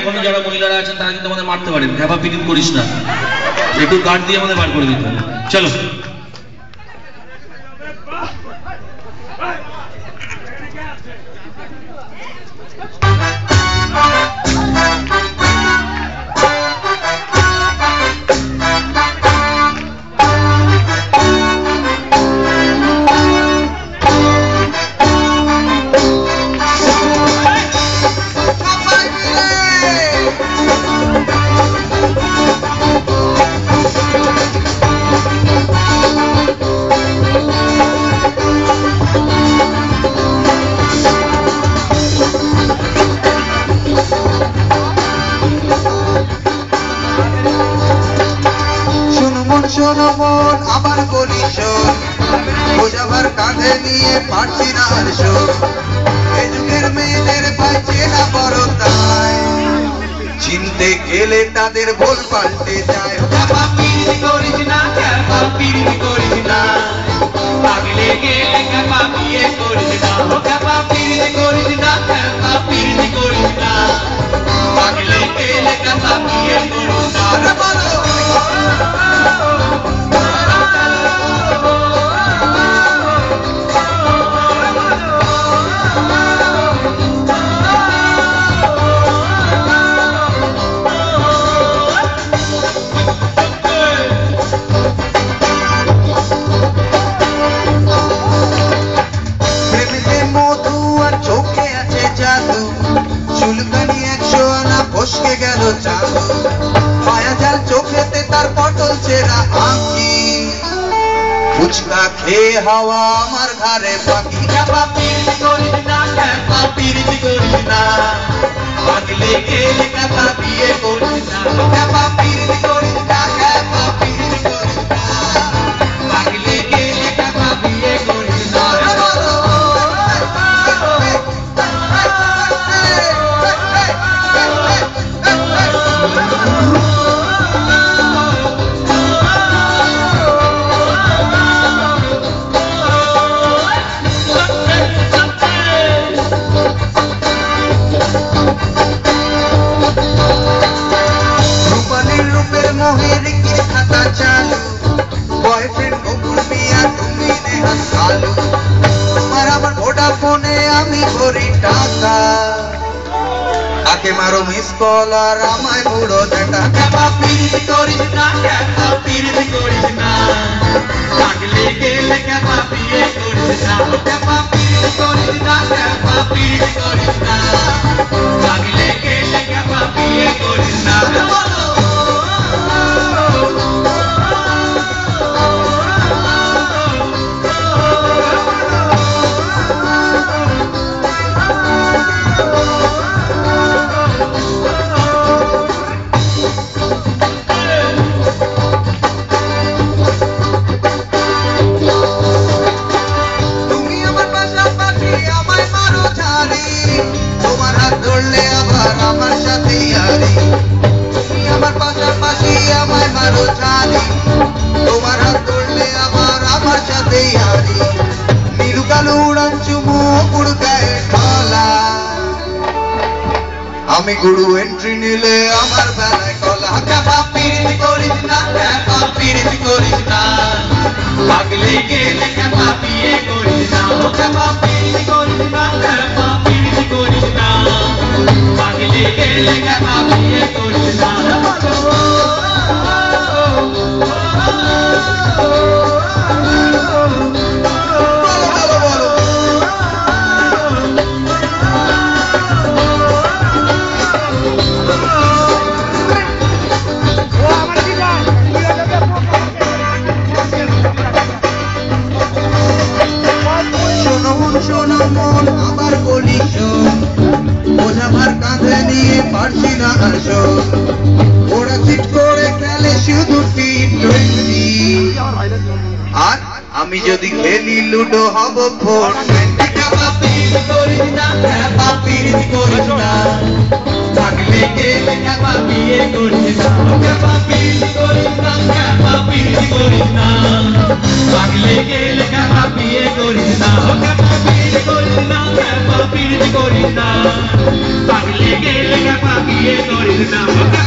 এখনো যারা মহিলারা আছেন তারা কিন্তু আমাদের মারতে পারেন, খ্যাপা পিটিং করিস না, একটু গার্ড দিয়ে আমাদের বার করে দিতে হবে। চলো আবার বলি শোন, বোঝাবার কাঁধে নিয়ে পারছি না আর শোন, এই যুগের মেয়েদের পাইছে না বড় তাই, চিনতে গেলে তাদের ভুল পাল্টে যায়। করিস না করিস না, পাগলে গেলে কাপা বিয়ে করিস না, করিস না করিস না, পাগলে গেলে কাপা বিয়ে করিস না। চুলকানি 100 আনা ফসকে গেল চালু, মায়া জাল চোখেতে তার পটল চেরা আঁকি, ফুচকা খেয়ে হাওয়া আমার ঘরে পাখি। করিস না করিস না, পাগলে গেলে কাপা বিয়ে করিস না, করিস না করিস না, পাগলে গেলে কাপা বিয়ে করিস না। তোমার আমার ভোডাফোনে আমি করি টাকা, আকে মারো মিস কল আর আমায় বুড়ো দেখা। করিস না করিস না, পাগলে গেলে কাপা বিয়ে করিস না, করিস না করিস না, পাগলে গেলে কাপা বিয়ে করিস না। তোমার হাত ধরলে আবার আমার সাথে হারি, তুমি আমার পাশাপাশি আমায় মারো জানি, তোমার হাত ধরলে আবার আমার সাথে হারি, নীলু কালো উড়ান চুমু গুড়গায়ে ঢলা, আমি গুরু এন্ট্রি নিলে আমার বেলায় কলা। করিস না করিস না, পাগলে গেলে কাপা বিয়ে করিস না, করিস না করিস না, পাগলে গেলে কাপা বিয়ে করিস না। শোনো মন আবার বলি শোন, বোঝাবার কাঁধে নিয়ে পারছি না আর শোন, ওরা চিট করে খেলে শুধু টি20, আর আমি যদি খেলি লুডো হব 420। করিস না করিস না, পাগলে গেলে কাপা বিয়ে করিস না, করিস না, পাগলে গেলে কাপা বিয়ে করিস না, করিস না, পাগলে গেলে কাপা বিয়ে করিস না। না